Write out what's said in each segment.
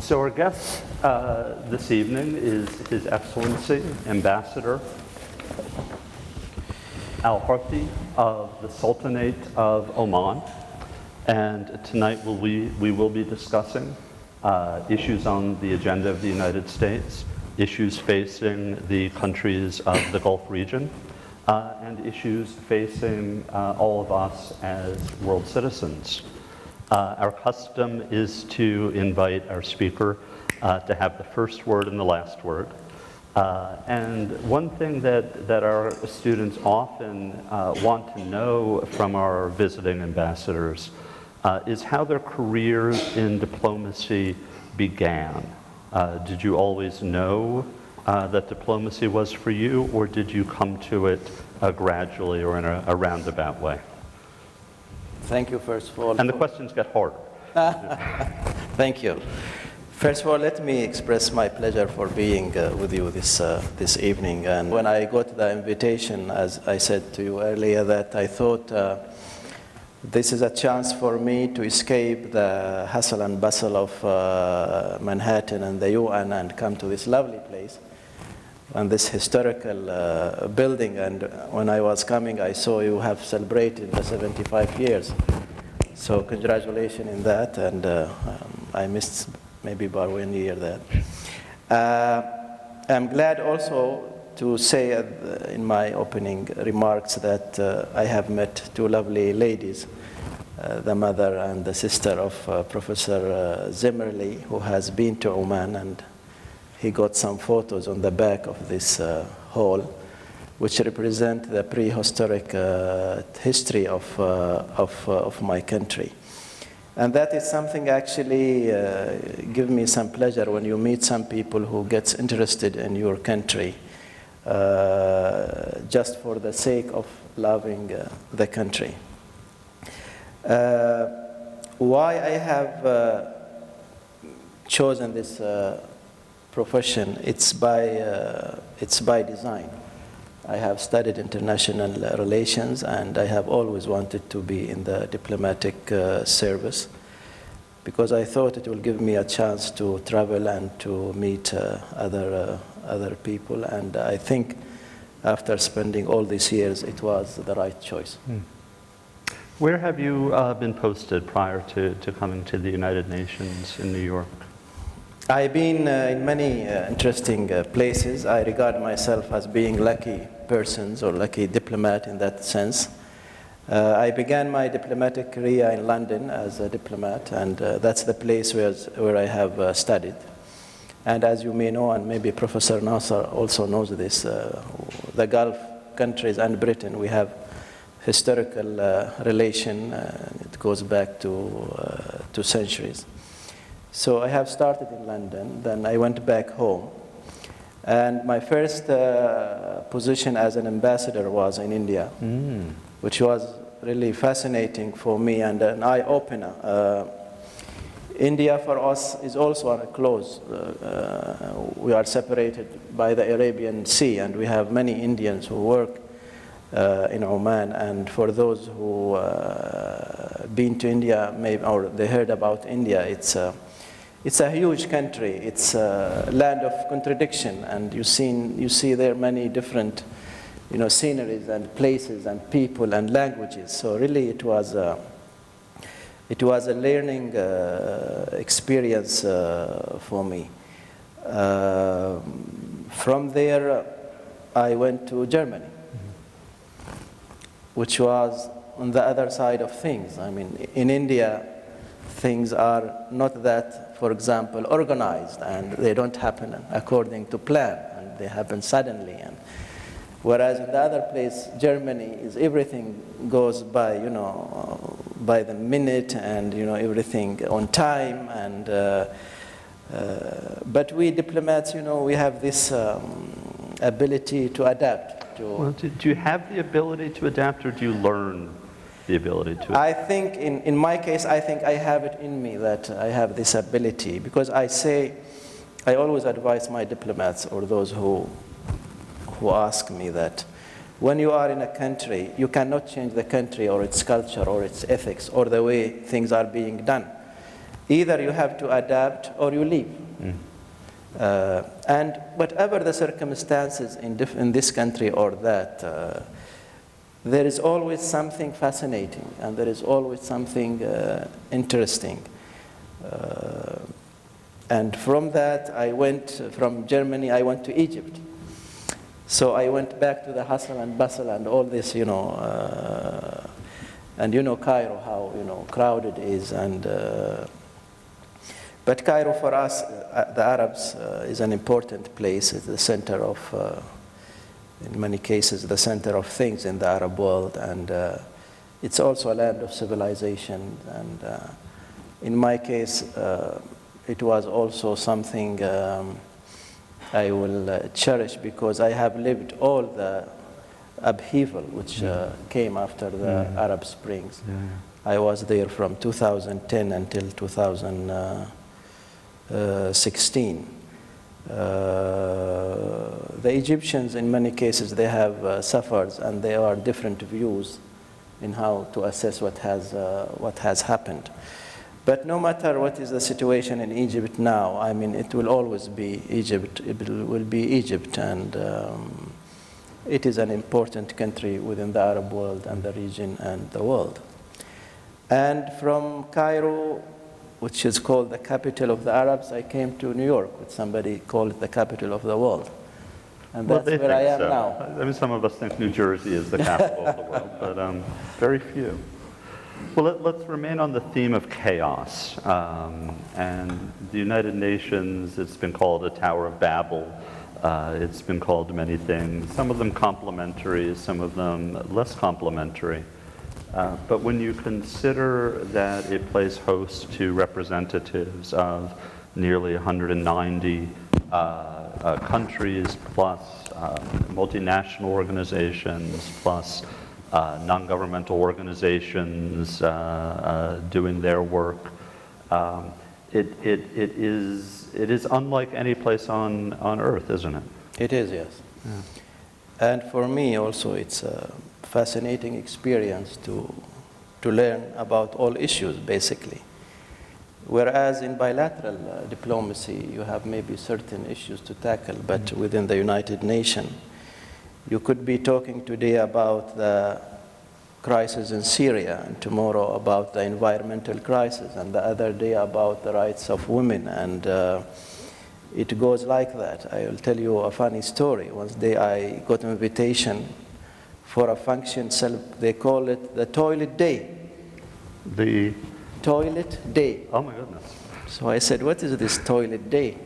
So our guest this evening is His Excellency Ambassador Al-Harthy of the Sultanate of Oman. And tonight we will be discussing issues on the agenda of the United States, issues facing the countries of the Gulf region, and issues facing all of us as world citizens. Our custom is to invite our speaker to have the first word and the last word. And one thing that our students often want to know from our visiting ambassadors is how their careers in diplomacy began. Did you always know that diplomacy was for you, or did you come to it gradually or in a roundabout way? Thank you, first of all. And the questions get harder. Thank you. First of all, let me express my pleasure for being with you this evening. And when I got the invitation, as I said to you earlier, that I thought this is a chance for me to escape the hustle and bustle of Manhattan and the UN and come to this lovely place and this historical building. And when I was coming, I saw you have celebrated the 75 years. So congratulations in that, and I missed maybe about 1 year that. I'm glad also to say in my opening remarks that I have met two lovely ladies, the mother and the sister of Professor Zimmerli, who has been to Oman, and he got some photos on the back of this hall, which represent the prehistoric history of my country. And that is something actually give me some pleasure when you meet some people who gets interested in your country just for the sake of loving the country. Why I have chosen this profession, it's by design. I have studied international relations, and I have always wanted to be in the diplomatic service because I thought it will give me a chance to travel and to meet other people. And I think after spending all these years, it was the right choice. Where have you been posted prior to coming to the United Nations in New York? I've been in many interesting places. I regard myself as being lucky persons or lucky diplomat in that sense. I began my diplomatic career in London as a diplomat, and that's the place where I have studied. And as you may know, and maybe Professor Nasser also knows this, the Gulf countries and Britain, we have historical relation. It goes back to centuries. So I have started in London, then I went back home. And my first position as an ambassador was in India, which was really fascinating for me and an eye-opener. India for us is also close. We are separated by the Arabian Sea, and we have many Indians who work in Oman. And for those who been to India, maybe, or they heard about India, it's a huge country. It's a land of contradiction, and you see there many different, sceneries and places and people and languages. So really, it was a learning experience for me. From there, I went to Germany, which was on the other side of things. I mean, in India, things are not that, for example, organized, and they don't happen according to plan, and they happen suddenly. And whereas in the other place, Germany, is everything goes by, by the minute, and everything on time. And but we diplomats, we have this ability to adapt. Well, do you have the ability to adapt, or do you learn the ability to? I think in my case, I think I have it in me that I have this ability, because I always advise my diplomats or those who ask me that when you are in a country, you cannot change the country or its culture or its ethics or the way things are being done. Either you have to adapt or you leave. And whatever the circumstances in this country or that, there is always something fascinating and there is always something interesting. And from that, from Germany, I went to Egypt. So I went back to the hustle and bustle and all this, and Cairo, how, crowded it is. But Cairo for us, the Arabs, is an important place. It's the center of, in many cases, the center of things in the Arab world. And it's also a land of civilization. And in my case, it was also something I will cherish because I have lived all the upheaval which came after the Arab Springs. I was there from 2010 until 2016. The Egyptians, in many cases, they have suffered, and there are different views in how to assess what has happened. But no matter what is the situation in Egypt now, I mean, it will always be Egypt. It will be Egypt, and it is an important country within the Arab world and the region and the world. And from Cairo, which is called the capital of the Arabs, I came to New York, which somebody called it the capital of the world. And that's where I am now. I mean, some of us think New Jersey is the capital of the world, but very few. Well, let's remain on the theme of chaos. And the United Nations, it's been called a Tower of Babel. It's been called many things, some of them complimentary, some of them less complimentary. But when you consider that it plays host to representatives of nearly 190 countries, plus multinational organizations, plus non-governmental organizations doing their work, it is unlike any place on earth, isn't it? It is, yes. Yeah. And for me also, it's a fascinating experience to learn about all issues, basically. Whereas in bilateral diplomacy, you have maybe certain issues to tackle, but within the United Nations, you could be talking today about the crisis in Syria, and tomorrow about the environmental crisis, and the other day about the rights of women, and it goes like that. I will tell you a funny story. One day I got an invitation for a function, they call it the toilet day. The toilet day. Oh my goodness. So I said, what is this toilet day?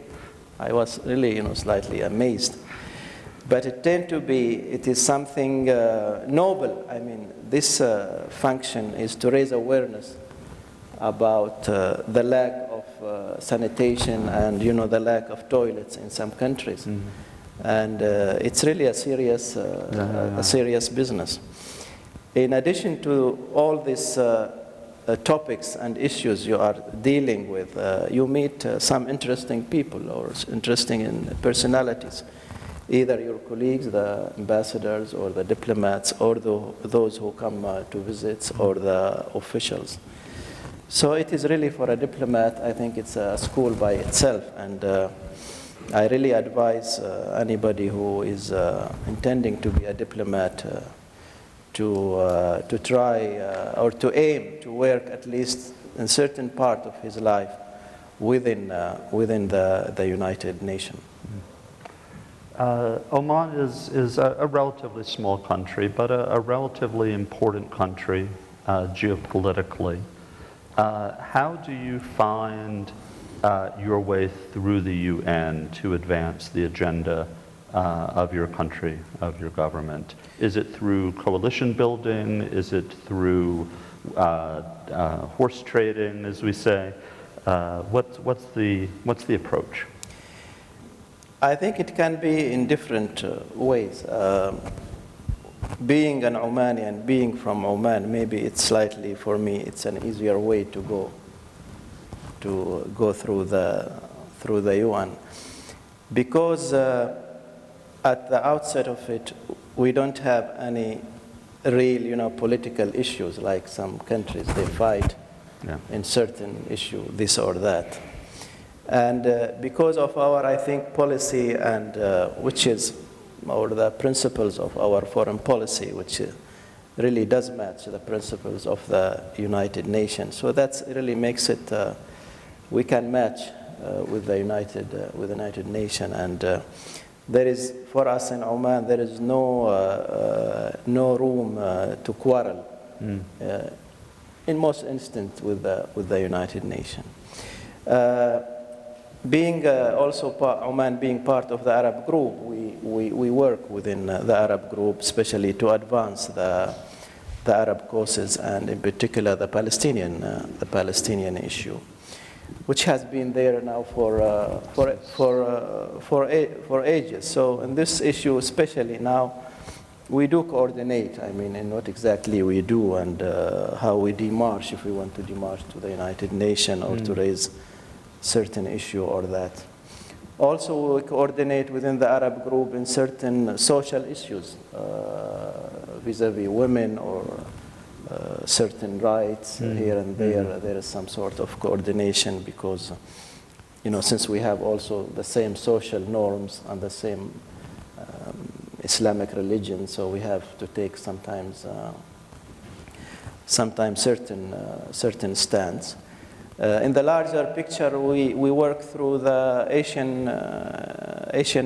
I was really, slightly amazed. But it tend to be, it is something noble. I mean, this function is to raise awareness about the lack of sanitation and, the lack of toilets in some countries. Mm-hmm. And it's really a serious business. In addition to all these topics and issues you are dealing with, you meet some interesting people or interesting personalities, either your colleagues, the ambassadors, or the diplomats, or those who come to visits, or the officials. So it is really, for a diplomat, I think it's a school by itself, and I really advise anybody who is intending to be a diplomat to try or to aim to work at least in certain part of his life within the United Nations. Oman is a relatively small country, but a relatively important country geopolitically. How do you find your way through the UN to advance the agenda of your country, of your government? Is it through coalition building? Is it through horse trading, as we say? What's the approach? I think it can be in different ways. Being an Omani and being from Oman, maybe it's slightly, for me, it's an easier way to go through the UN, because at the outset of it, we don't have any real, political issues like some countries. They fight Yeah. in certain issue, this or that. And because of our, I think, policy and which is, or the principles of our foreign policy, which really does match the principles of the United Nations. So that really makes it, we can match with the United Nations. And there is, for us in Oman, there is no room to quarrel in most instances with the United Nations. Being also Oman being part of the Arab group, we work within the Arab group, especially to advance the Arab causes, and in particular the Palestinian issue, which has been there now for ages. So in this issue, especially now, we do coordinate. I mean, in what exactly we do and how we demarch if we want to demarch to the United Nations or to raise certain issue or that. Also, we coordinate within the Arab group in certain social issues, vis-a-vis women or certain rights here and there. There is some sort of coordination because, since we have also the same social norms and the same Islamic religion, so we have to take sometimes certain stands. In the larger picture, we work through the Asian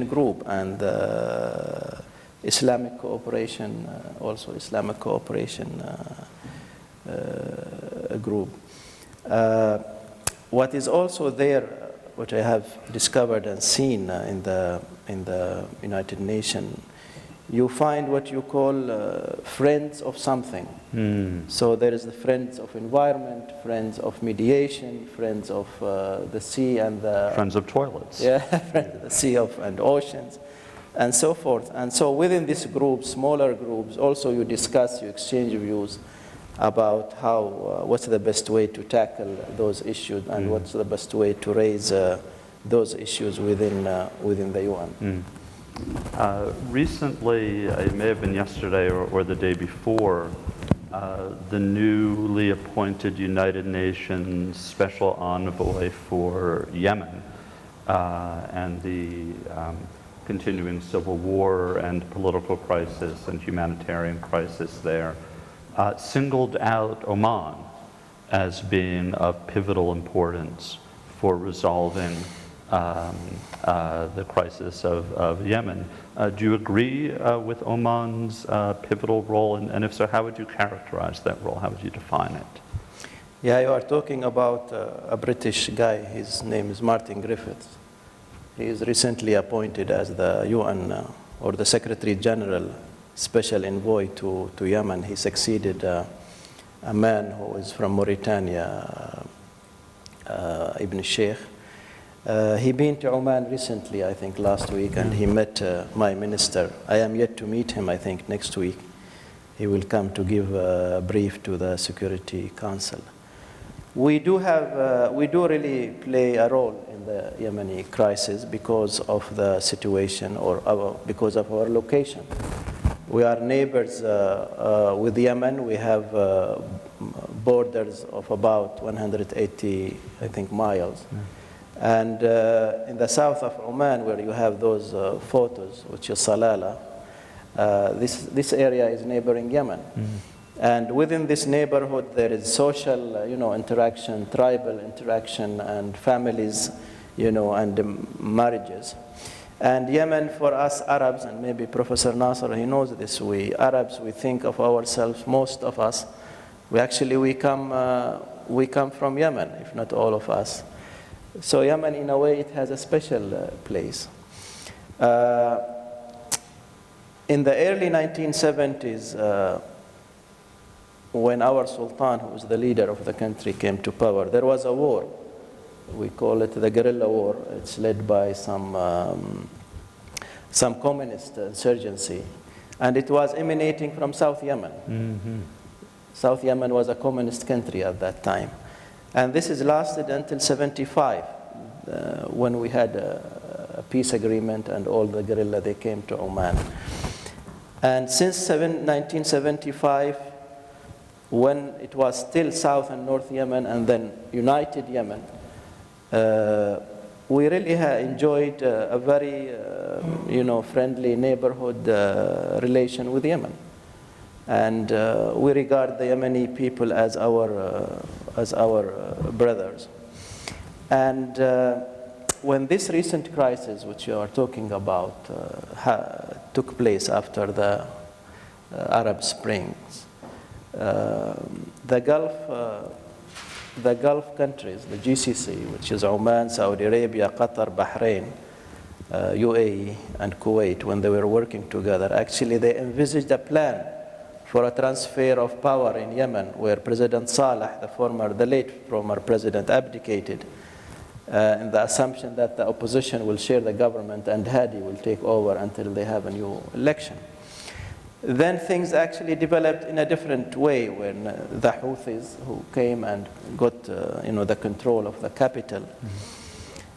group and Islamic cooperation, also Islamic cooperation group. What is also there, which I have discovered and seen in the United Nations, you find what you call friends of something. So there is the friends of environment, friends of mediation, friends of the sea and the... Friends of toilets. Yeah, friends of the sea and oceans, and so forth. And so within this group, smaller groups, also you discuss, you exchange views about how, what's the best way to tackle those issues and what's the best way to raise those issues within the UN. Recently, it may have been yesterday or the day before, the newly appointed United Nations Special Envoy for Yemen and the continuing civil war and political crisis and humanitarian crisis there, singled out Oman as being of pivotal importance for resolving the crisis of Yemen. Do you agree with Oman's pivotal role? And if so, how would you characterize that role? How would you define it? Yeah, you are talking about a British guy. His name is Martin Griffiths. He is recently appointed as the UN or the Secretary General Special Envoy to Yemen. He succeeded a man who is from Mauritania, Ibn Sheikh. He been to Oman recently, I think last week, and he met my minister. I am yet to meet him, I think next week. He will come to give a brief to the Security Council. We do really play a role in the Yemeni crisis because of the situation or because of our location. We are neighbors with Yemen. We have borders of about 180, I think, miles. And in the south of Oman, where you have those photos, which is Salalah, this area is neighboring Yemen. And within this neighborhood, there is social, interaction, tribal interaction, and families, and marriages. And Yemen, for us Arabs, and maybe Professor Nasser, he knows this, we Arabs, we think of ourselves, most of us, we come from Yemen, if not all of us. So Yemen, in a way, it has a special place. In the early 1970s, when our Sultan, who was the leader of the country, came to power, there was a war. We call it the guerrilla war. It's led by some communist insurgency. And it was emanating from South Yemen. South Yemen was a communist country at that time. And this has lasted until 75, when we had a peace agreement and all the guerrilla, they came to Oman. And since 1975, when it was still South and North Yemen and then United Yemen, we really enjoyed a very friendly neighborhood relation with Yemen. And we regard the Yemeni people as our brothers. And when this recent crisis, which you are talking about, took place after the Arab Springs, the Gulf countries, the GCC, which is Oman, Saudi Arabia, Qatar, Bahrain, UAE, and Kuwait, when they were working together, actually they envisaged a plan for a transfer of power in Yemen, where President Saleh, the late former president, abdicated, in the assumption that the opposition will share the government and Hadi will take over until they have a new election. Then things actually developed in a different way when the Houthis, who came and got the control of the capital.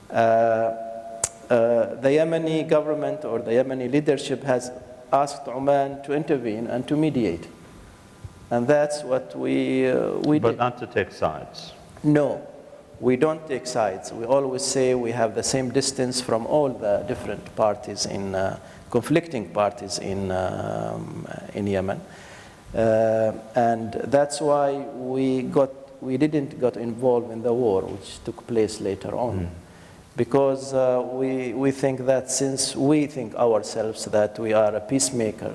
The Yemeni government or the Yemeni leadership has asked Oman to intervene and to mediate. And that's what we did. But not to take sides. No, we don't take sides. We always say we have the same distance from all the different parties conflicting parties in Yemen. And that's why we didn't get involved in the war, which took place later on. Because we think that since we think ourselves that we are a peacemaker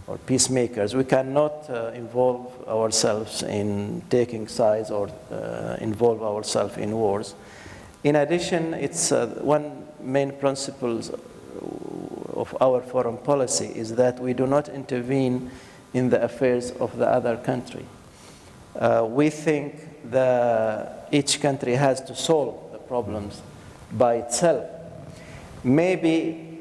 or peacemakers, we cannot involve ourselves in taking sides or involve ourselves in wars. In addition, it's one main principle of our foreign policy is that we do not intervene in the affairs of the other country. We think that each country has to solve the problems by itself. Maybe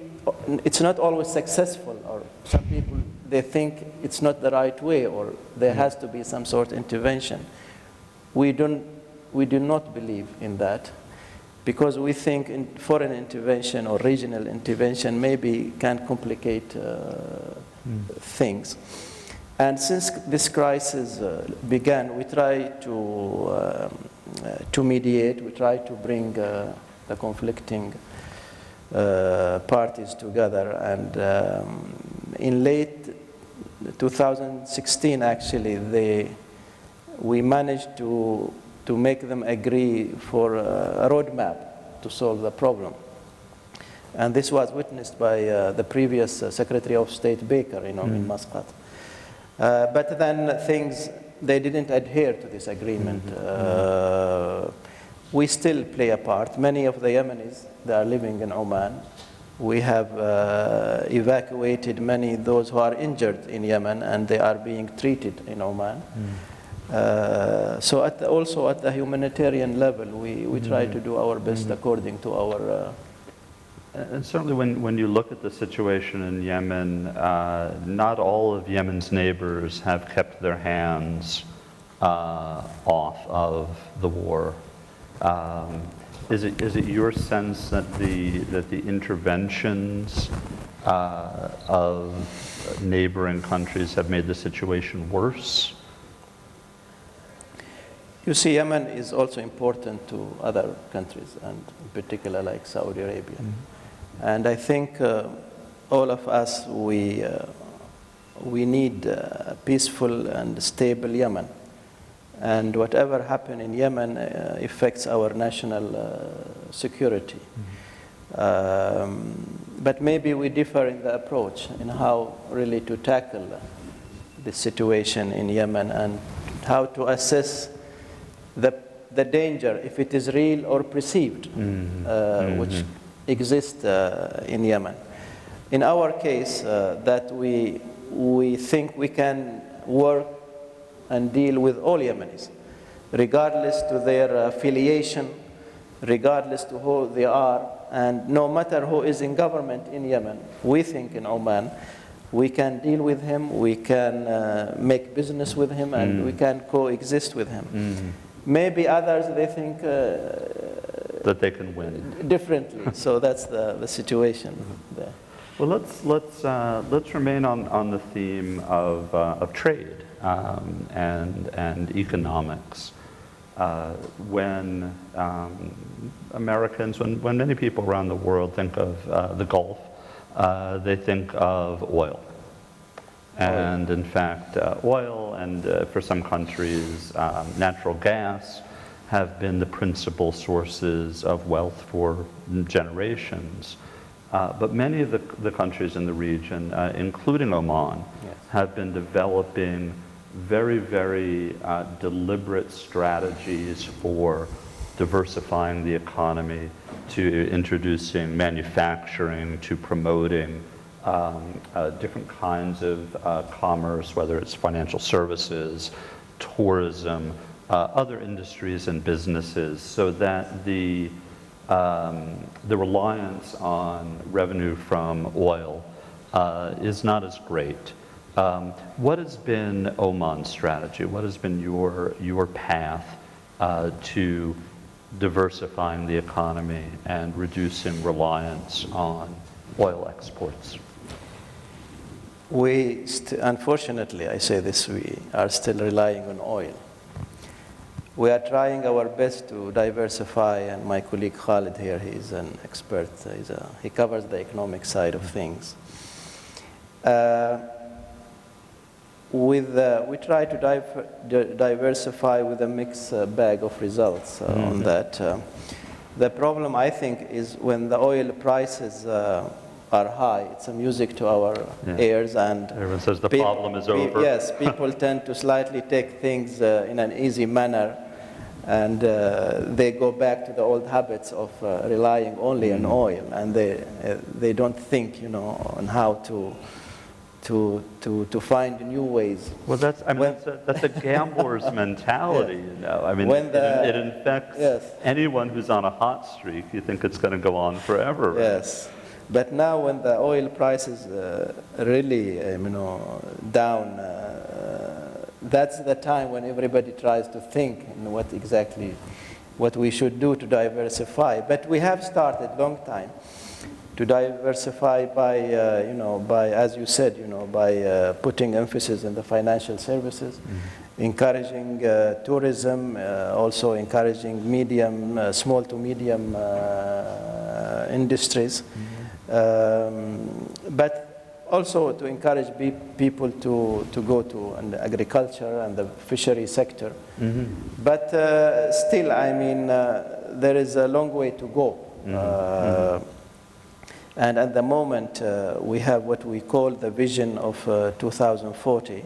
it's not always successful, or some people, they think it's not the right way, or there has to be some sort of intervention. We do not believe in that, because we think foreign intervention or regional intervention maybe can complicate things. And since this crisis began, we try to mediate, we try to bring the conflicting parties together. And in late 2016, actually, we managed to make them agree for a roadmap to solve the problem. And this was witnessed by the previous Secretary of State Baker, in Muscat. But then they didn't adhere to this agreement. We still play a part. Many of the Yemenis that are living in Oman, we have evacuated many those who are injured in Yemen, and they are being treated in Oman. So also at the humanitarian level, we try to do our best according to our... And certainly when you look at the situation in Yemen, not all of Yemen's neighbors have kept their hands off of the war. Is it your sense that the interventions of neighboring countries have made the situation worse? You see, Yemen is also important to other countries, and in particular like Saudi Arabia. And I think all of us, we need a peaceful and stable Yemen. And whatever happens in Yemen affects our national security. But maybe we differ in the approach in how really to tackle the situation in Yemen and how to assess the danger, if it is real or perceived, which exists in Yemen. In our case, that we think we can work and deal with all Yemenis, regardless to their affiliation, regardless to who they are, and no matter who is in government in Yemen. We think in Oman, we can deal with him, we can make business with him, and we can coexist with him. Maybe others, they think that they can win differently. So that's the situation there. Well, let's remain on the theme of trade. and economics. When Americans, when many people around the world think of the Gulf, they think of oil. And in fact, oil and for some countries, natural gas have been the principal sources of wealth for generations. But many of the countries in the region, including Oman, Yes. have been developing very, very deliberate strategies for diversifying the economy, to introducing manufacturing, to promoting different kinds of commerce, whether it's financial services, tourism, other industries and businesses, so that the reliance on revenue from oil is not as great. What has been Oman's strategy? What has been your path to diversifying the economy and reducing reliance on oil exports? Unfortunately, I say this, we are still relying on oil. We are trying our best to diversify, and my colleague Khalid here, he's an expert. He covers the economic side of things. We try to diversify with a mixed bag of results on that. The problem, I think, is when the oil prices are high, it's a music to our ears, and everyone says the problem is over. Yes, people tend to slightly take things in an easy manner, and they go back to the old habits of relying only on oil, and they don't think, on how to find new ways. Well, that's a gambler's mentality, I mean, it infects anyone who's on a hot streak. You think it's going to go on forever, right? Yes. But now when the oil price is really down, that's the time when everybody tries to think what we should do to diversify. But we have started long time to diversify by, as you said, by putting emphasis in the financial services, encouraging tourism, also encouraging small to medium industries. But also to encourage people to go to agriculture and the fishery sector. But still, I mean, there is a long way to go. And at the moment, we have what we call the vision of 2040,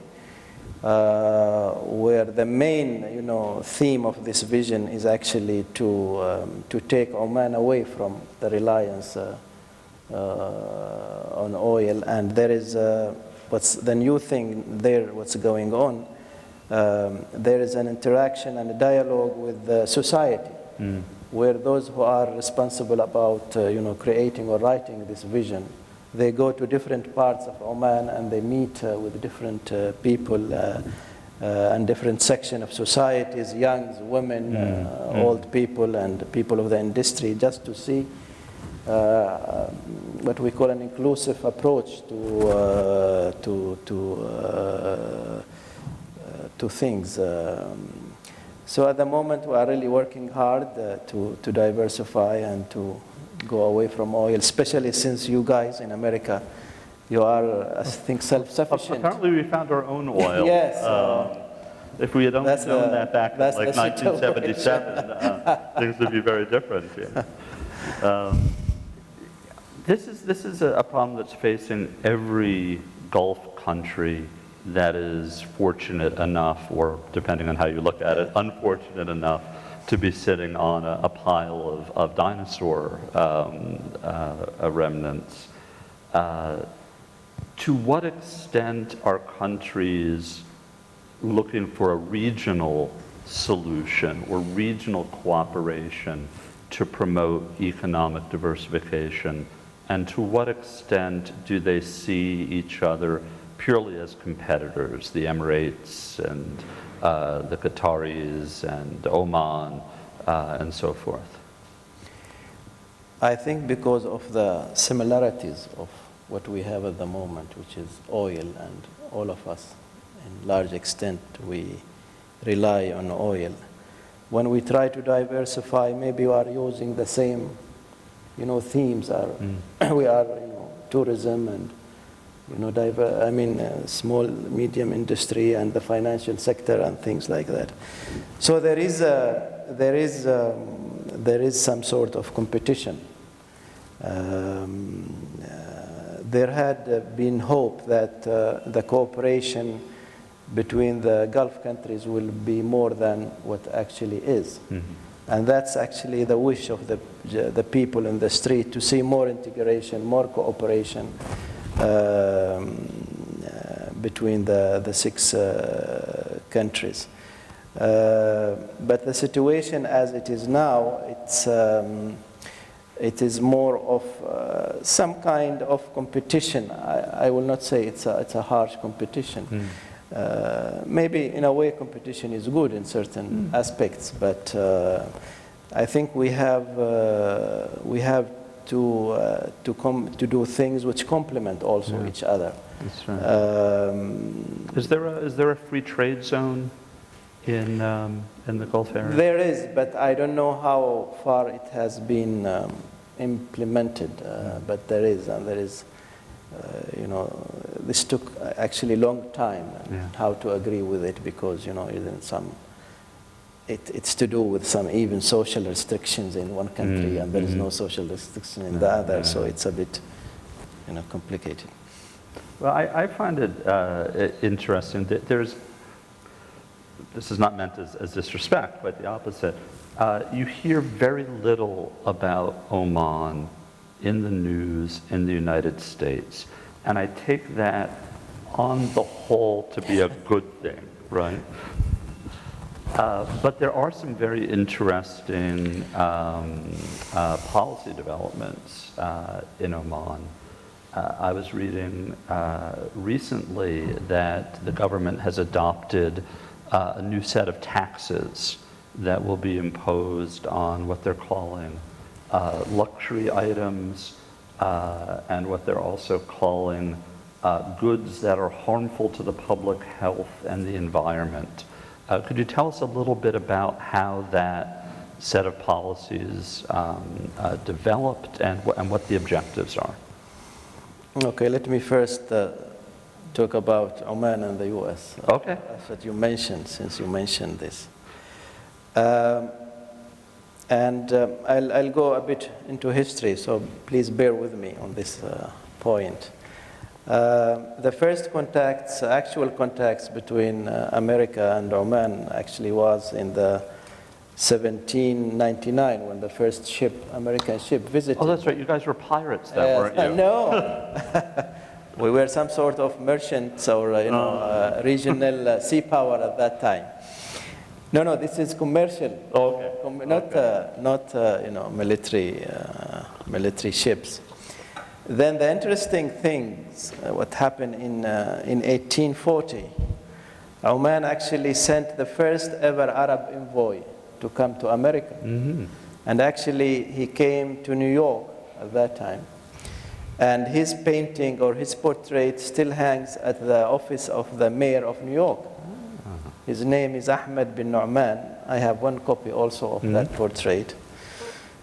where the main, theme of this vision is actually to take Oman away from the reliance on oil. And there is what's the new thing there, what's going on, there is an interaction and a dialogue with society, where those who are responsible about creating or writing this vision, they go to different parts of Oman and they meet with different people and different section of societies, young, women, old people, and people of the industry, just to see what we call an inclusive approach to things. So at the moment, we are really working hard to diversify and to go away from oil, especially since you guys in America, you are, I think, self-sufficient. Apparently, we found our own oil. Yes. If we had only known that back in like 1977, things would be very different. Yeah. This is a problem that's facing every Gulf country that is fortunate enough, or depending on how you look at it, unfortunate enough to be sitting on a pile of dinosaur remnants. To what extent are countries looking for a regional solution or regional cooperation to promote economic diversification? And to what extent do they see each other purely as competitors, the Emirates and the Qataris and Oman and so forth? I think because of the similarities of what we have at the moment, which is oil, and all of us in large extent we rely on oil. When we try to diversify, maybe we are using the same, themes. We are, tourism and, small, medium industry and the financial sector and things like that. So there is some sort of competition. There had been hope that the cooperation between the Gulf countries will be more than what actually is. Mm-hmm. And that's actually the wish of the people in the street, to see more integration, more cooperation between the six countries. But the situation as it is now, it is more of some kind of competition. I will not say it's a harsh competition. Mm. Maybe in a way competition is good in certain aspects, but I think we have to do things which complement also each other. That's right. Is there a free trade zone in the Gulf area? There is, but I don't know how far it has been implemented. But there is, and there is. This took actually a long time how to agree with it, because it's to do with some even social restrictions in one country, and there is no social restriction in the other, so it's a bit complicated. Well, I find it interesting that this is not meant as disrespect, but the opposite. You hear very little about Oman in the news in the United States. And I take that on the whole to be a good thing, right? But there are some very interesting policy developments in Oman. I was reading recently that the government has adopted a new set of taxes that will be imposed on what they're calling luxury items, and what they're also calling goods that are harmful to the public health and the environment. Could you tell us a little bit about how that set of policies developed and what the objectives are? Okay, let me first talk about Oman and the U.S. Okay. That's what you mentioned, since you mentioned this. And I'll go a bit into history, so please bear with me on this point. The first actual contacts between America and Oman actually was in the 1799, when the first American ship visited. Oh, that's right. You guys were pirates then, weren't you? No. We were some sort of merchants or regional sea power at that time. No, this is commercial. Oh, okay. Not military ships. Then the interesting things, what happened in 1840, Oman actually sent the first ever Arab envoy to come to America. Mm-hmm. And actually he came to New York at that time. And his painting or his portrait still hangs at the office of the mayor of New York. His name is Ahmed bin Nu'man. I have one copy also of that portrait.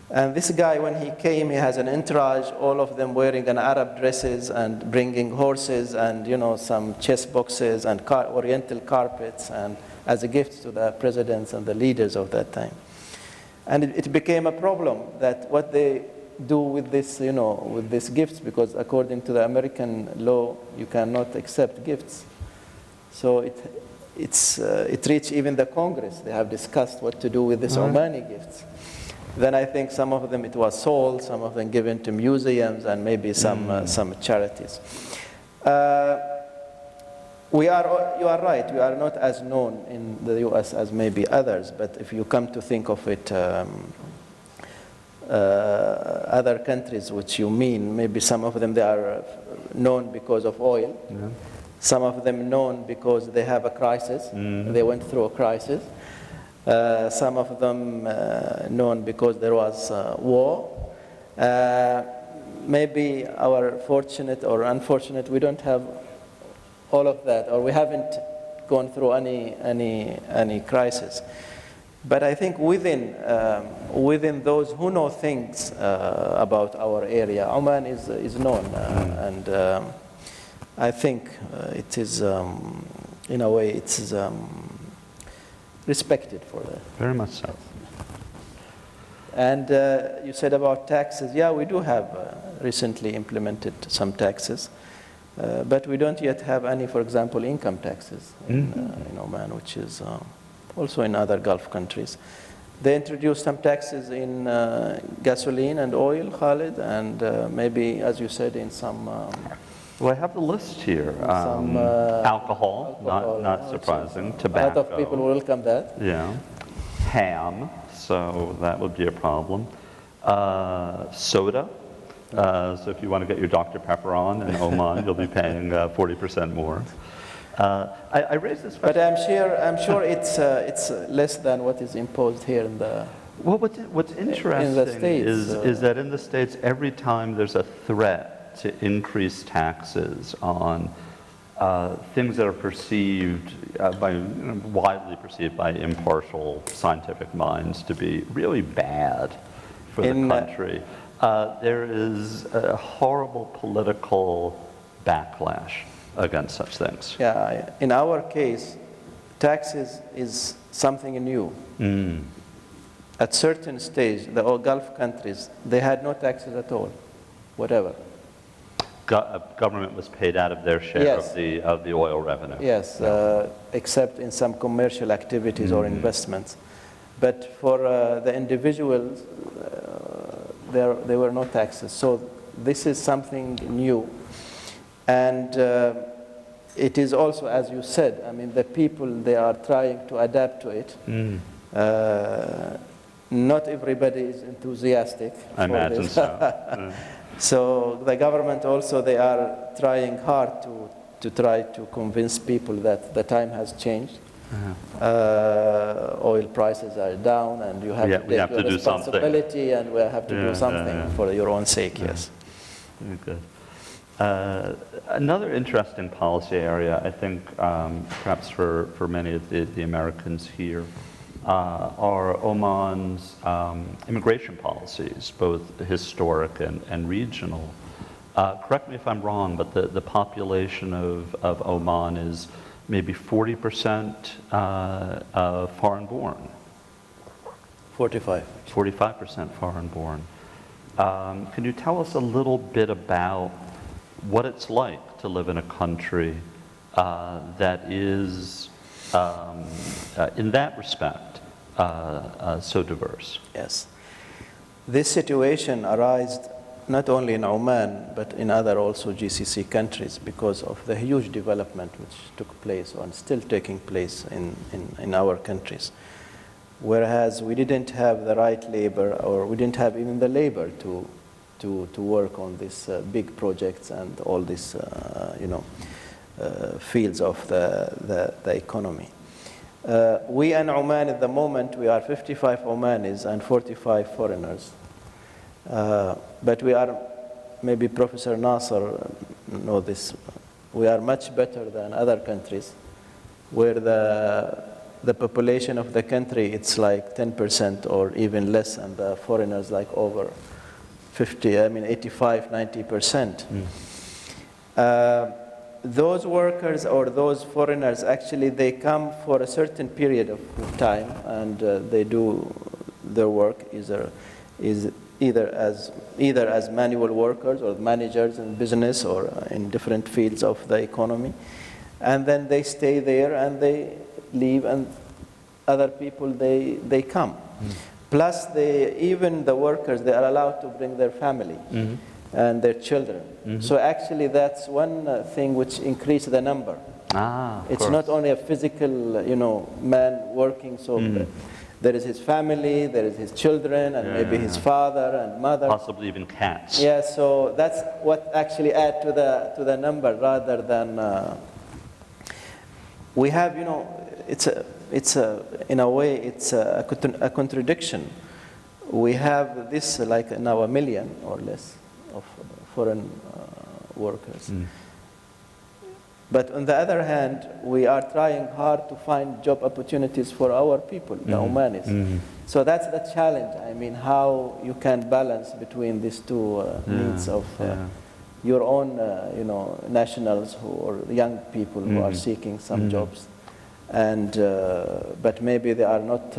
And this guy, when he came, he has an entourage, all of them wearing an Arab dresses and bringing horses and, some chess boxes and oriental carpets, and as a gift to the presidents and the leaders of that time. And it became a problem that what they do with this, with these gifts, because according to the American law, you cannot accept gifts. So it reached even the Congress. They have discussed what to do with these Omani gifts. Then I think some of them it was sold, some of them given to museums, and maybe some charities. You are right, we are not as known in the U.S. as maybe others, but if you come to think of it, other countries which you mean, maybe some of them they are known because of oil. Yeah. Some of them known because they have a crisis. Mm-hmm. They went through a crisis. Some of them known because there was war. Maybe our fortunate or unfortunate, we don't have all of that, or we haven't gone through any crisis. But I think within those who know things about our area, Oman is known, and I think it is, in a way, it is respected for that. Very much so. And you said about taxes. Yeah, we do have recently implemented some taxes, but we don't yet have any, for example, income taxes in Oman, which is also in other Gulf countries. They introduced some taxes in gasoline and oil, Khalid, and maybe, as you said, in some... Well, I have the list here. some alcohol, not surprising. Tobacco. A lot of people welcome that. Yeah. Ham, so that would be a problem. Soda. So if you want to get your Dr. Pepper on in Oman, you'll be paying 40% more. I raised this question. But I'm sure it's less than what is imposed here in the... Well, what's interesting in the States, is that in the States, every time there's a threat to increase taxes on things that are perceived widely perceived by impartial scientific minds to be really bad for the country, there is a horrible political backlash against such things. Yeah, in our case, taxes is something new. At certain stage, the Gulf countries, they had no taxes at all, whatever. Government was paid out of their share of the oil revenue. Yes, except in some commercial activities or investments. But for the individuals, there were no taxes. So this is something new. And it is also, as you said, I mean, the people, they are trying to adapt to it. Not everybody is enthusiastic. I imagine so. So the government also, they are trying hard to try to convince people that the time has changed. Oil prices are down, and you have to take your responsibility, and we have to do something for your own sake. Yes. Very good. Another interesting policy area, I think, perhaps for many of the Americans here, are Oman's immigration policies, both historic and regional. Correct me if I'm wrong, but the population of Oman is maybe 40% foreign-born. 45. 45% foreign-born. Can you tell us a little bit about what it's like to live in a country that is, in that respect, so diverse? Yes. This situation arose not only in Oman, but in other also GCC countries because of the huge development which took place and still taking place in our countries. Whereas we didn't have the right labor, or we didn't have even the labor to work on these big projects and all these fields of the economy. We in Oman at the moment, we are 55 Omanis and 45 foreigners. But we are, maybe Professor Nasser know this, we are much better than other countries where the population of the country, it's like 10% or even less, and the foreigners like over 85, 90%. Those workers or those foreigners, actually, they come for a certain period of time, and they do their work either as manual workers or managers in business or in different fields of the economy, and then they stay there and they leave, and other people they come. Plus, even the workers, they are allowed to bring their family. And their children. So actually that's one thing which increases the number. It's not only a physical, man working, so there is his family, there is his children, and maybe his father and mother. Possibly even cats. Yeah, so that's what actually adds to the number rather than, we have, in a way, it's a contradiction. We have this like now 1 million or less of foreign workers. But on the other hand, we are trying hard to find job opportunities for our people, the Omanis. So that's the challenge. I mean, how you can balance between these two needs of your own, nationals or young people who are seeking some jobs, and but maybe they are not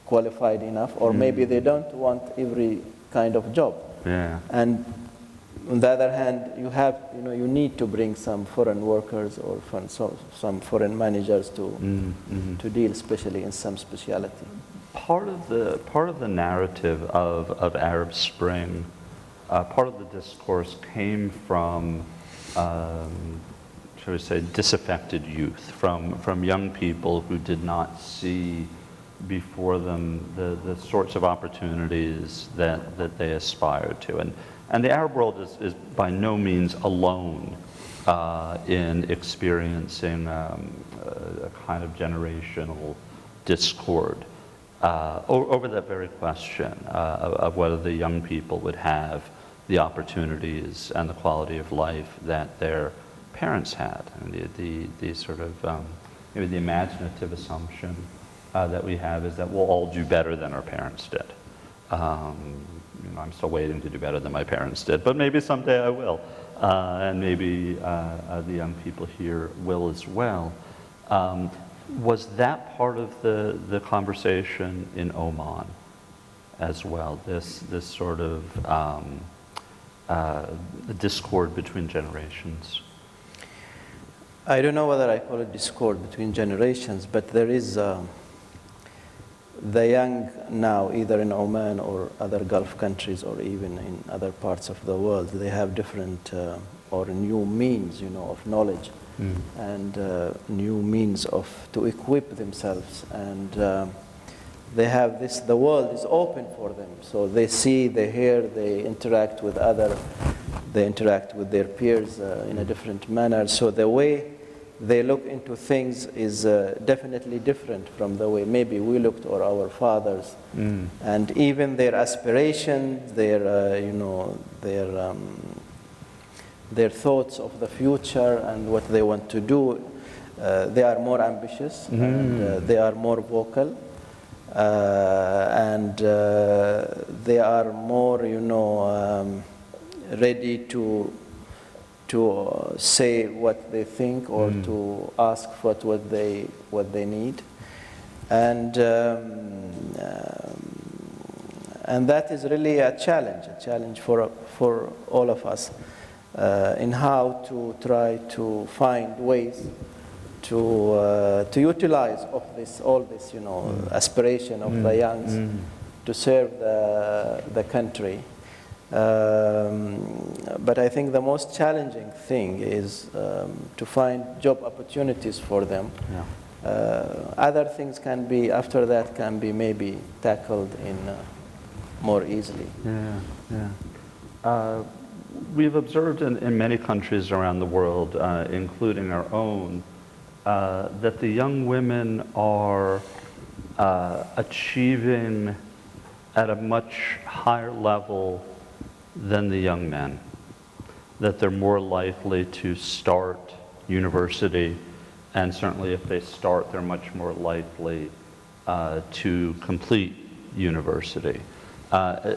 qualified enough, or maybe they don't want every kind of job. And on the other hand, you need to bring some foreign workers or some foreign managers to deal, especially in some speciality. Part of the narrative of Arab Spring, part of the discourse came from, shall we say, disaffected youth, from young people who did not see before them the sorts of opportunities that they aspired to. And the Arab world is by no means alone in experiencing a kind of generational discord over that very question of whether the young people would have the opportunities and the quality of life that their parents had. And the sort of, maybe the imaginative assumption that we have is that we'll all do better than our parents did. I'm still waiting to do better than my parents did, but maybe someday I will, and maybe the young people here will as well. Was that part of the conversation in Oman as well? This sort of discord between generations? I don't know whether I call it discord between generations, but there is the young now, either in Oman or other Gulf countries or even in other parts of the world, they have different or new means, of knowledge and new means to equip themselves. And they have this, the world is open for them. So they see, they hear, they interact with they interact with their peers in a different manner. So the way they look into things is definitely different from the way maybe we looked or our fathers. And even their aspirations, their thoughts of the future and what they want to do, they are more ambitious and they are more vocal. And they are more, ready to say what they think or to ask for what they need, and that is really a challenge for all of us in how to try to find ways to utilize all this aspiration of the youngs to serve the country. But I think the most challenging thing is to find job opportunities for them. Other things can be maybe tackled in more easily. We've observed in many countries around the world, including our own, that the young women are achieving at a much higher level than the young men, that they're more likely to start university, and certainly if they start, they're much more likely to complete university.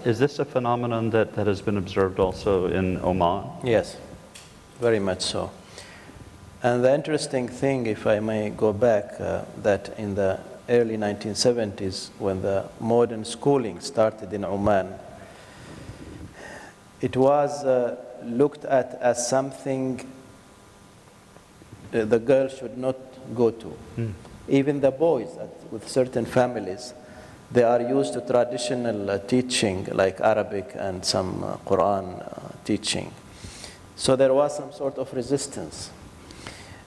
Is this a phenomenon that has been observed also in Oman? Yes, very much so. And the interesting thing, if I may go back, that in the early 1970s, when the modern schooling started in Oman, it was looked at as something the girl should not go to. Even the boys, with certain families, they are used to traditional teaching like Arabic and some Quran teaching. So there was some sort of resistance.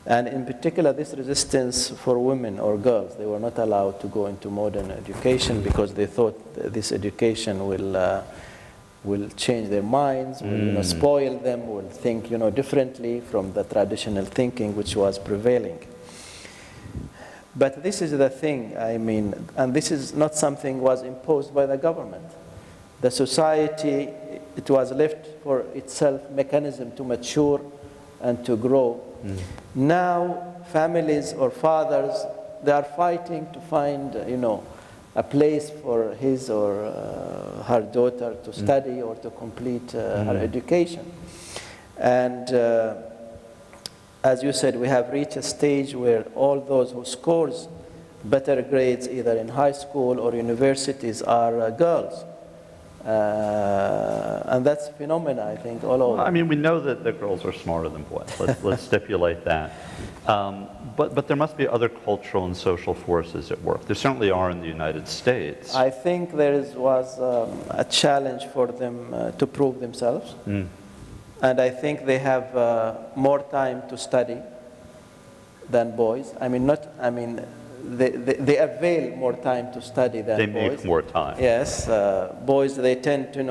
And in particular, this resistance for women or girls, they were not allowed to go into modern education because they thought this education will change their minds, will spoil them, will think differently from the traditional thinking which was prevailing. But this is the thing, and this is not something was imposed by the government. The society, it was left for itself mechanism to mature and to grow. Now, families or fathers, they are fighting to find, a place for his or her daughter to study or to complete her education. And as you said, we have reached a stage where all those who scores better grades either in high school or universities are girls. And that's a phenomenon, I think, all over. Well, I mean, we know that the girls are smarter than boys. Let's stipulate that. But there must be other cultural and social forces at work. There certainly are in the United States. I think was a challenge for them to prove themselves. And I think they have more time to study than boys. They avail more time to study than boys. They make more time. Yes, boys, they tend to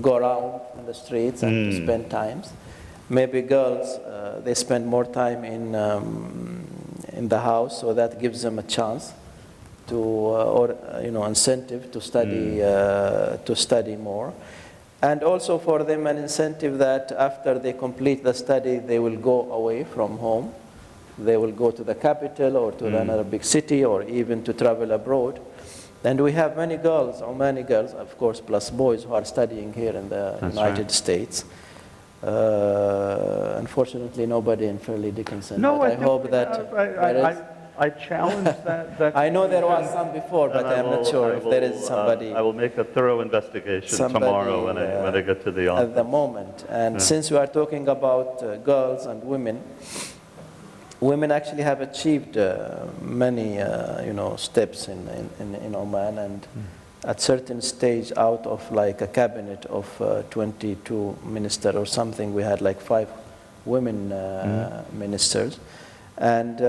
go around in the streets and to spend times. Maybe girls, they spend more time in the house, so that gives them a chance to, incentive to study more. And also for them an incentive that after they complete the study, they will go away from home. They will go to the capital or to another big city or even to travel abroad. And we have many girls, Omani girls, of course, plus boys who are studying here in the United States. Unfortunately, nobody in Fairleigh Dickinson. No, I hope that I challenge that. I know there was some before, but I'm not sure if there is somebody. I will make a thorough investigation tomorrow when I get to the office. At the moment. And since we are talking about girls and women, women actually have achieved many, steps in Oman, and at certain stage, out of like a cabinet of 22 ministers or something, we had like 5 women ministers. And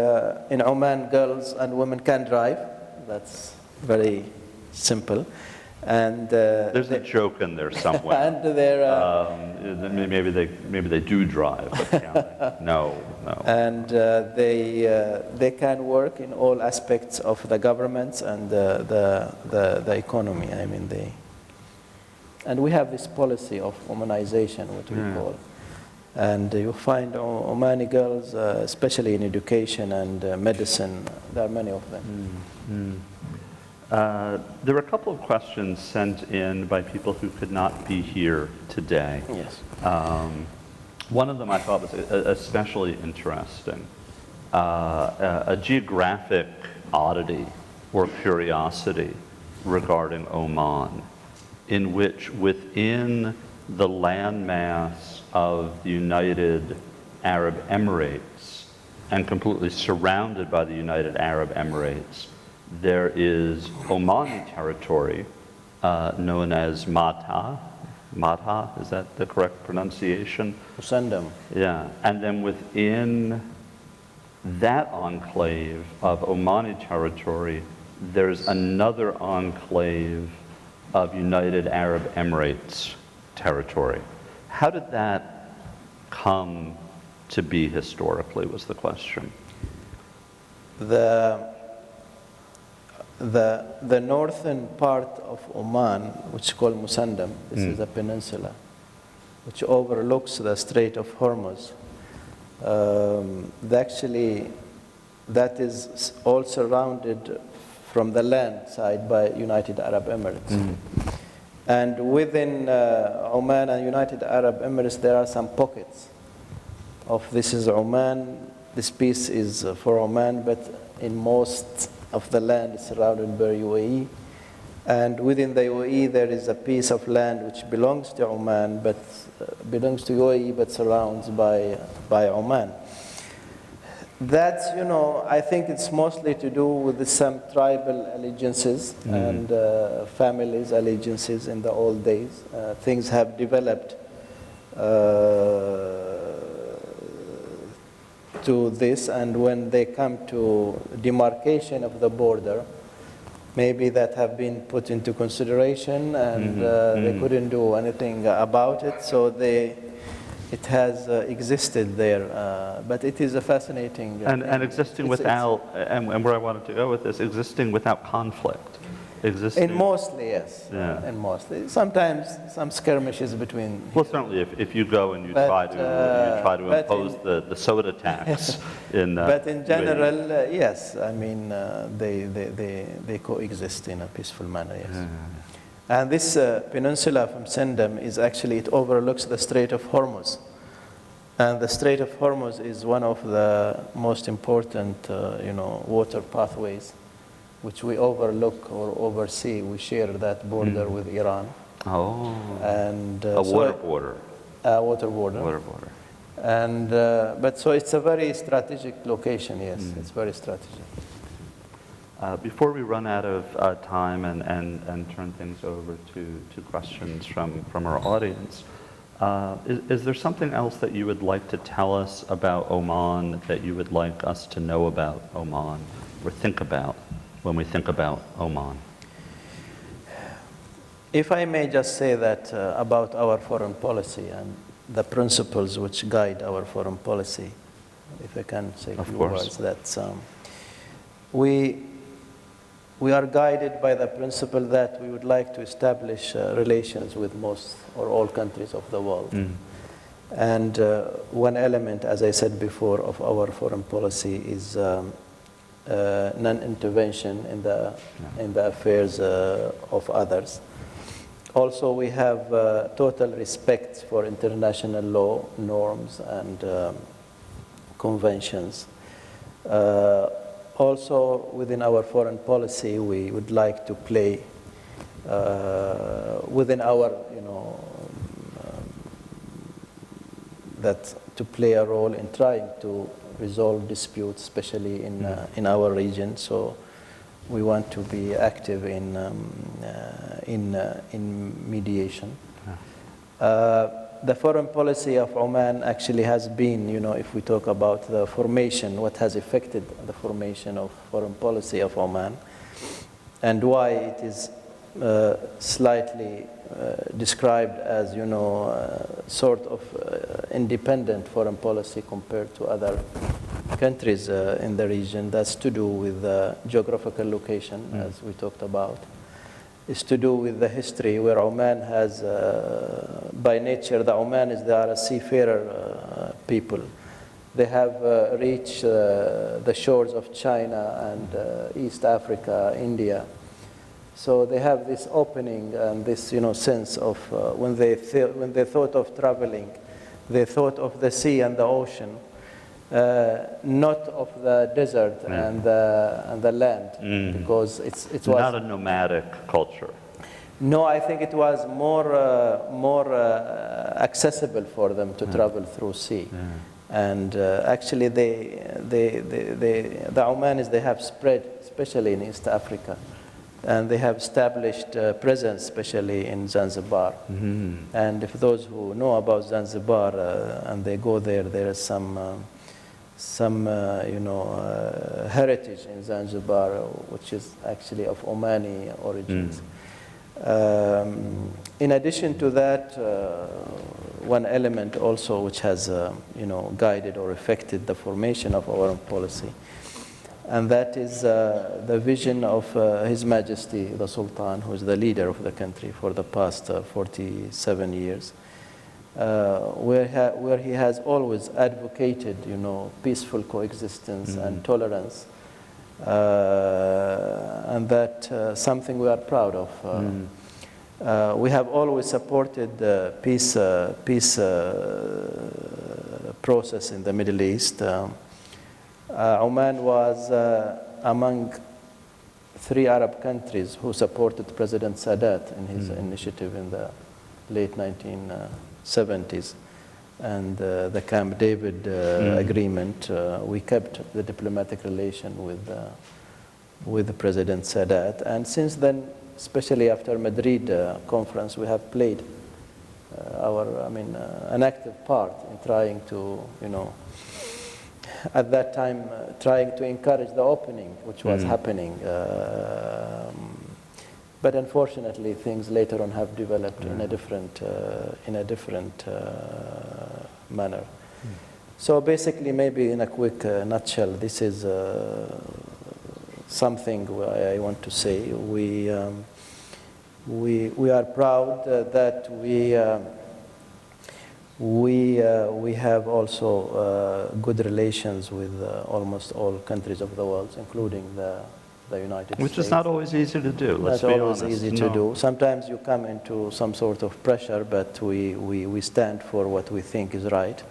in Oman, girls and women can drive. That's very simple. And there's a joke in there somewhere. And they're maybe they do drive, but no. And they can work in all aspects of the governments and the economy. And we have this policy of Omanization, what we call. And you find Omani girls, especially in education and medicine, there are many of them. There were a couple of questions sent in by people who could not be here today. Yes. One of them I thought was especially interesting. A geographic oddity or curiosity regarding Oman, in which within the landmass of the United Arab Emirates and completely surrounded by the United Arab Emirates, there is Omani territory known as Mata. Mata, is that the correct pronunciation? Musandam. Yeah, and then within that enclave of Omani territory, there's another enclave of United Arab Emirates territory. How did that come to be historically, was the question. The northern part of Oman, which is called Musandam, this is a peninsula, which overlooks the Strait of Hormuz. Actually, that is all surrounded from the land side by United Arab Emirates. And within Oman and United Arab Emirates, there are some pockets of this is Oman, this piece is for Oman, but in most of the land is surrounded by UAE. And within the UAE, there is a piece of land which belongs to Oman, but belongs to UAE, but surrounds by Oman. That's, I think it's mostly to do with some tribal allegiances and families' allegiances in the old days. Things have developed to this, and when they come to demarcation of the border, maybe that have been put into consideration, and they couldn't do anything about it, so it has existed there, but it is a fascinating and existing without, and where I wanted to go with this, existing without conflict. existing? Mostly, yes. Yeah. In mostly. Sometimes some skirmishes between. Well, certainly, if you go and you But, try to but impose the soda tax in But in general, way- yes. I mean, they coexist in a peaceful manner, yes. And this peninsula from Sindam is actually, it overlooks the Strait of Hormuz. And the Strait of Hormuz is one of the most important, water pathways, which we overlook or oversee. We share that border with Iran. Oh. And A water border. Water border. Water border. And but so it's a very strategic location. Yes, it's very strategic. Before we run out of time and turn things over to questions from our audience, is there something else that you would like to tell us about Oman that you would like us to know about Oman or think about when we think about Oman? If I may just say that about our foreign policy and the principles which guide our foreign policy, if I can say a few words, that we are guided by the principle that we would like to establish relations with most or all countries of the world. And one element, as I said before, of our foreign policy is non-intervention in the affairs of others. Also, we have total respect for international law, norms, and conventions. Also, within our foreign policy, we would like to play within our, to play a role in trying to resolve disputes, especially in our region. So we want to be active in mediation. The foreign policy of Oman actually has been, if we talk about the formation, what has affected the formation of foreign policy of Oman, and why it is slightly described as, sort of independent foreign policy compared to other countries in the region. That's to do with the geographical location, as we talked about. It's to do with the history, where Oman has, by nature, the Omanis, they are a seafarer people. They have reached the shores of China and East Africa, India. So they have this opening and this, sense of when they thought of traveling, they thought of the sea and the ocean, not of the desert and the land, because it was not a nomadic culture. No, I think it was more accessible for them to travel through sea. And actually, the Omanis, they have spread, especially in East Africa, and they have established presence, especially in Zanzibar. And if those who know about Zanzibar and they go there, there is some heritage in Zanzibar, which is actually of Omani origins. In addition to that, one element also which has guided or affected the formation of our policy, and that is the vision of His Majesty the Sultan, who is the leader of the country for the past 47 years, where he has always advocated, peaceful coexistence and tolerance, and that something we are proud of. We have always supported the peace process in the Middle East. Oman was among 3 Arab countries who supported President Sadat in his initiative in the late 1970s. And the Camp David agreement, we kept the diplomatic relation with President Sadat. And since then, especially after Madrid conference, we have played an active part in trying to, at that time, trying to encourage the opening, which was happening. But unfortunately, things later on have developed in a different manner. So basically, maybe in a quick nutshell, this is something I want to say. We are proud that we have also good relations with almost all countries of the world, including the United States. Which is not always easy to do, let's be honest. Not always easy to do. Sometimes you come into some sort of pressure, but we stand for what we think is right.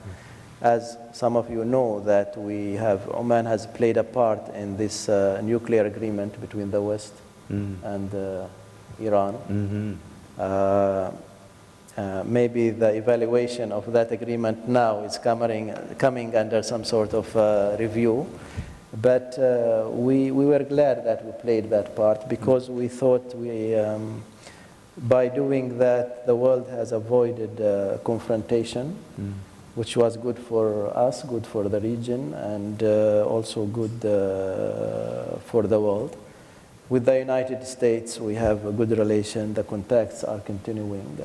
As some of you know, that Oman has played a part in this nuclear agreement between the West and Iran. Maybe the evaluation of that agreement now is coming under some sort of review. But we were glad that we played that part, because we thought by doing that, the world has avoided confrontation, which was good for us, good for the region, and also good for the world. With the United States, we have a good relation. The contacts are continuing.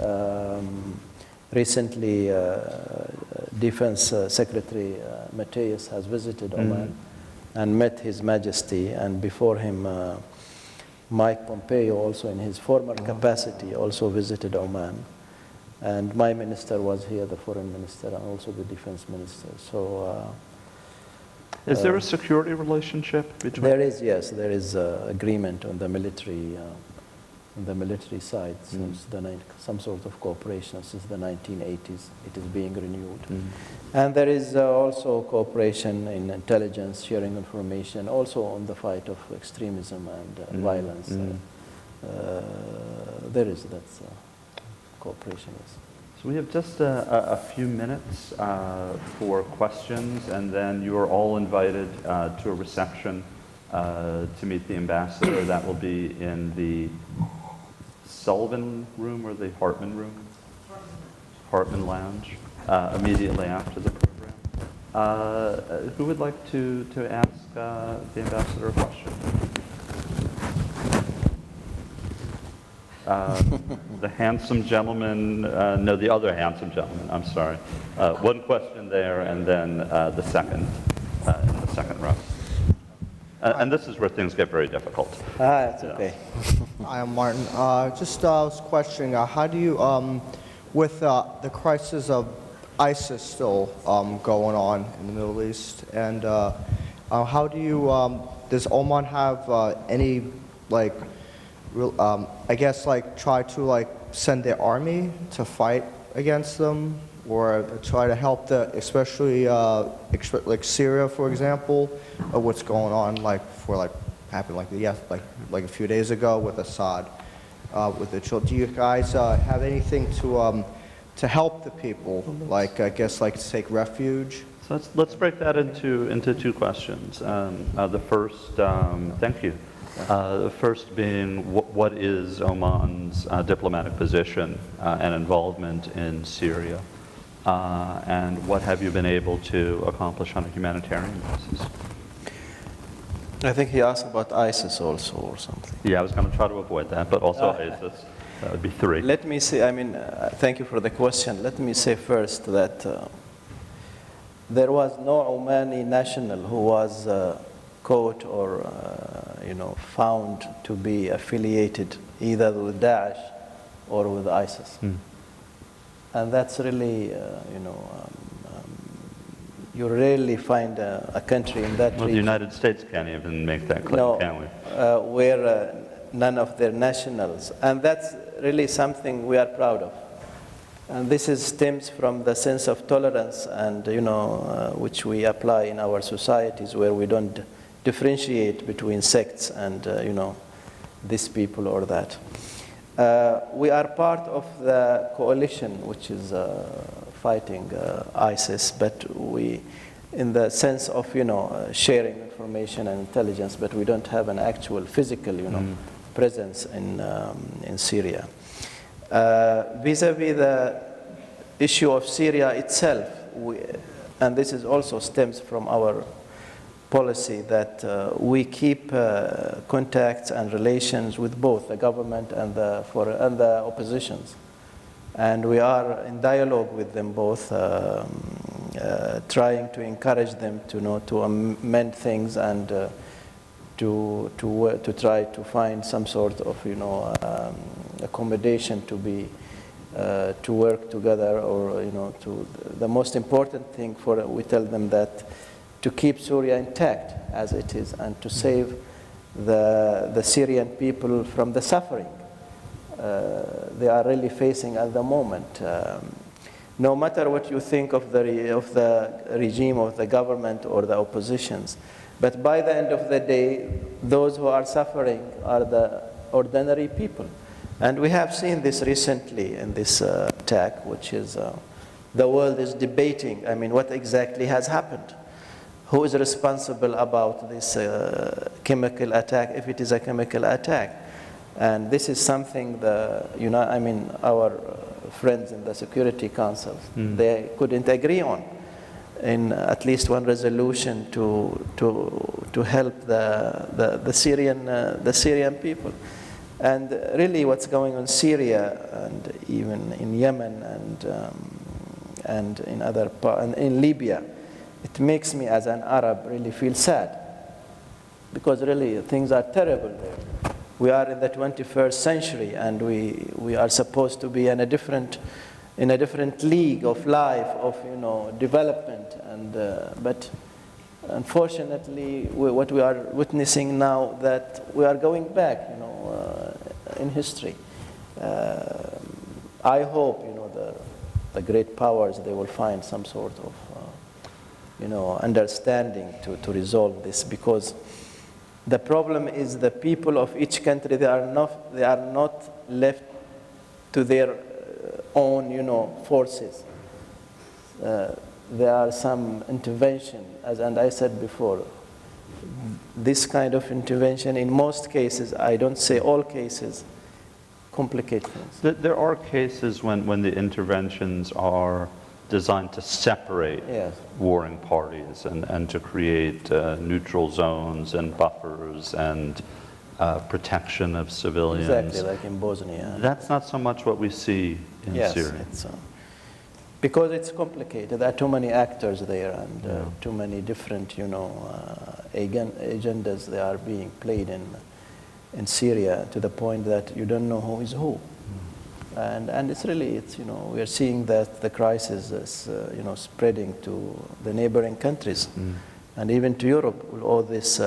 Recently, Defense Secretary Mateus has visited Oman and met His Majesty, and before him, Mike Pompeo, also in his former capacity, also visited Oman. And my minister was here, the foreign minister, and also the defense minister. So, is there a security relationship between? There is, yes. There is agreement on the military side since some sort of cooperation since the 1980s. It is being renewed. And there is also cooperation in intelligence, sharing information, also on the fight of extremism and violence. That's cooperation. Yes. So we have just a few minutes for questions, and then you are all invited to a reception to meet the ambassador. That will be in the Sullivan room or the Hartman room? Hartman Lounge, immediately after the program. Who would like to ask the ambassador a question? The handsome gentleman, no, the other handsome gentleman, I'm sorry. One question there, and then the second, in the second row. And this is where things get very difficult. It's okay. Hi, I'm Martin. Just was questioning, how do you, with the crisis of ISIS still going on in the Middle East, and how do you, does Oman have any, like, I guess, like, try to, like, send their army to fight against them, or try to help especially like Syria, for example, of what's going on, like, happened like a few days ago with Assad, with the children. Do you guys have anything to help the people, like, I guess, like, to take refuge? So let's break that into two questions. The first, thank you. The first being, what is Oman's diplomatic position and involvement in Syria? And what have you been able to accomplish on a humanitarian basis? I think he asked about ISIS also or something. Yeah, I was going to try to avoid that, but also ISIS. That would be three. Let me say, thank you for the question. Let me say first that there was no Omani national who was caught or found to be affiliated either with Daesh or with ISIS. And that's really, you rarely find a country in that region. The United States can't even make that claim, can we? Where none of their nationals. And that's really something we are proud of. And this stems from the sense of tolerance and, which we apply in our societies, where we don't differentiate between sects and, this people or that. We are part of the coalition which is fighting ISIS, but we, in the sense of, sharing information and intelligence, but we don't have an actual physical, presence in Syria. Vis-a-vis the issue of Syria itself, and this is also stems from our policy that we keep contacts and relations with both the government and the oppositions, and we are in dialogue with them both, trying to encourage them to amend things and to try to find some sort of accommodation to work together, or the most important thing we tell them that to keep Syria intact as it is and to save the Syrian people from the suffering they are really facing at the moment. No matter what you think of the regime, of the government or the oppositions, but by the end of the day, those who are suffering are the ordinary people. And we have seen this recently in this attack, which is the world is debating, what exactly has happened? Who is responsible about this chemical attack, if it is a chemical attack? And this is something our friends in the Security Council, they couldn't agree on in at least one resolution to help the Syrian people. And really what's going on in Syria and even in Yemen and in other parts, and in Libya, it makes me as an Arab really feel sad, because really things are terrible there. We are in the 21st century, and we are supposed to be in a different league of life, of development, and but unfortunately what we are witnessing now, that we are going back in history. I hope the great powers, they will find some sort of understanding to resolve this, because the problem is the people of each country, they are not left to their own forces. There are some intervention, and I said before, this kind of intervention in most cases, I don't say all cases, complicate things. There are cases when the interventions are designed to separate warring parties and to create neutral zones and buffers and protection of civilians. Exactly, like in Bosnia. That's not so much what we see in Syria. Yes, because it's complicated. There are too many actors there, and too many different, agendas that are being played in Syria, to the point that you don't know who is who. And it's really, we are seeing that the crisis is, spreading to the neighboring countries, and even to Europe with all these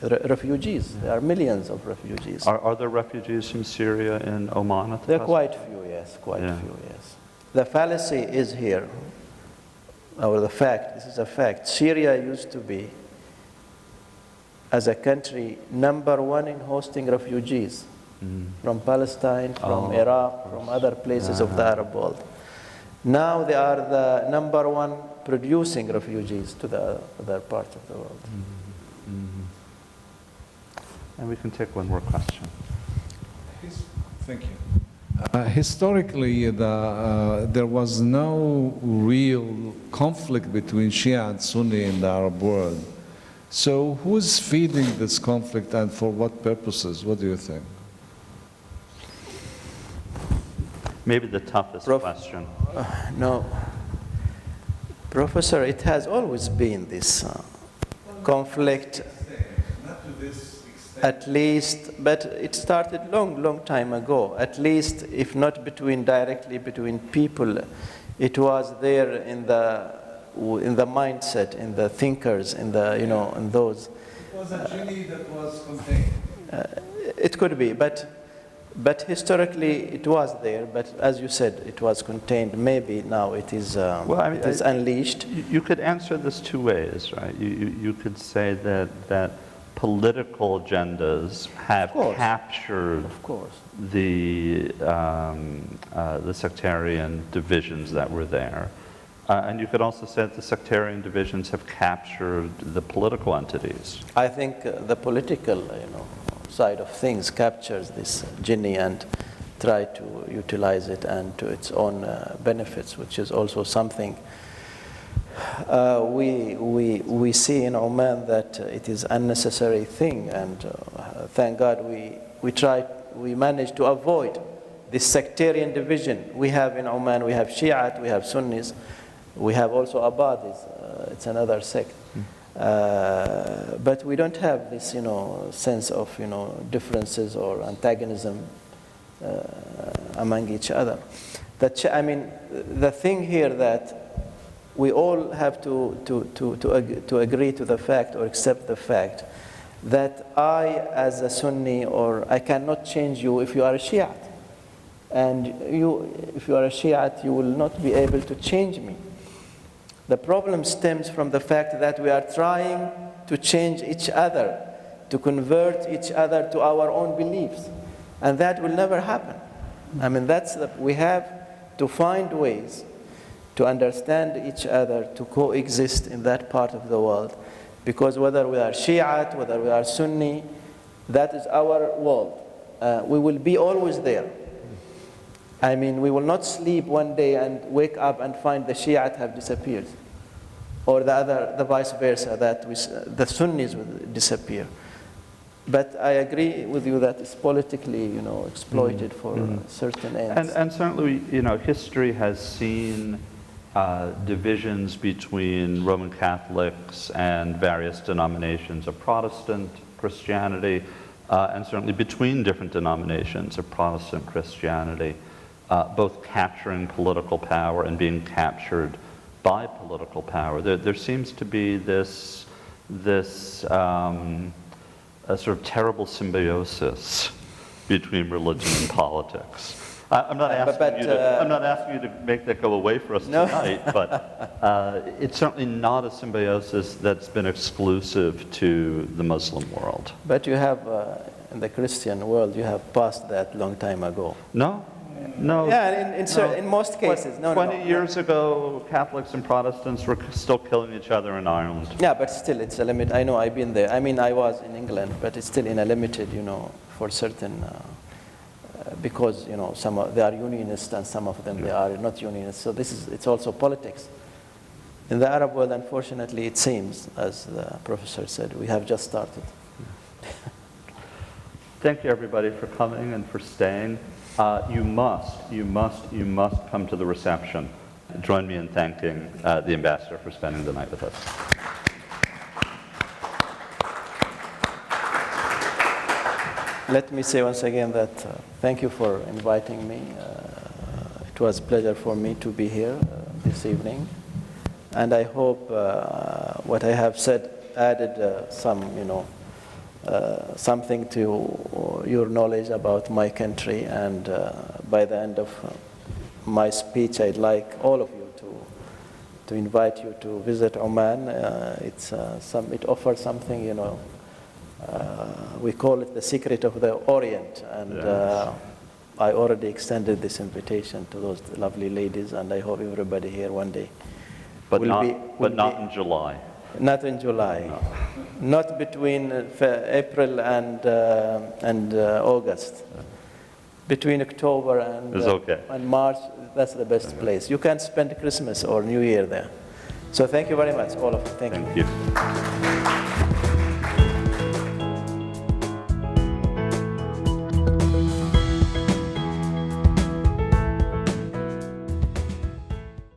refugees. There are millions of refugees. Are there refugees from Syria in Oman at the There are present? quite few, yes, quite few, yes. The fallacy is here, or the fact, this is a fact. Syria used to be, as a country, #1 in hosting refugees. From Palestine, from Iraq, from other places of the Arab world. Now they are the #1 producing refugees to the other parts of the world. And we can take one more question. Thank you. Historically, there was no real conflict between Shia and Sunni in the Arab world. So who's feeding this conflict, and for what purposes? What do you think? Maybe the toughest question. No. Professor, it has always been this conflict, Not to this extent. at least, but it started long time ago. At least, if not directly between people, it was there in the mindset, in the thinkers, in those. It was a genie that was contained. It could be, but historically it was there, but as you said, it was contained. Maybe now it is, it is unleashed. You could answer this two ways, right? You could say that political agendas have captured the sectarian divisions that were there. And you could also say that the sectarian divisions have captured the political entities. I think the political, side of things captures this genie and try to utilize it and to its own benefits, which is also something we see in Oman, that it is unnecessary thing, and thank God we managed to avoid this sectarian division. We have in Oman, we have Shiite, we have Sunnis, we have also Abadis, it's another sect. But we don't have this, sense of, differences or antagonism among each other. The thing here that we all have to agree to the fact or accept the fact that I, as a Sunni, or I cannot change you if you are a Shiite. And if you are a Shiite, you will not be able to change me. The problem stems from the fact that we are trying to change each other, to convert each other to our own beliefs. And that will never happen. We have to find ways to understand each other, to coexist in that part of the world. Because whether we are Shiite, whether we are Sunni, that is our world. We will be always there. We will not sleep one day and wake up and find the Shiite have disappeared. Or the vice versa, that the Sunnis will disappear. But I agree with you that it's politically, exploited for certain ends. And certainly, history has seen divisions between Roman Catholics and various denominations of Protestant Christianity, and certainly between different denominations of Protestant Christianity, both capturing political power and being captured by political power. There seems to be this a sort of terrible symbiosis between religion and politics. I'm not asking you to make that go away for us tonight, but it's certainly not a symbiosis that's been exclusive to the Muslim world. But you have, in the Christian world, you have passed that long time ago. No. Yeah, in most cases. 20 years ago, Catholics and Protestants were still killing each other in Ireland. Yeah, but still, it's a limit. I know, I've been there. I was in England, but it's still in a limited, for certain, because, they are unionists and some of them, they are not unionists. So it's also politics. In the Arab world, unfortunately, it seems, as the professor said, we have just started. Thank you, everybody, for coming and for staying. You must come to the reception. Join me in thanking the ambassador for spending the night with us. Let me say once again that thank you for inviting me. It was a pleasure for me to be here this evening. And I hope what I have said added something to your knowledge about my country, and by the end of my speech, I'd like all of you to invite you to visit Oman. It offers something, we call it the secret of the Orient, and I already extended this invitation to those lovely ladies, and I hope everybody here one day. But not in July. Not in July. No. Not between April and August. Between October and March, that's the best place. You can spend Christmas or New Year there. So thank you very much, all of you. Thank you.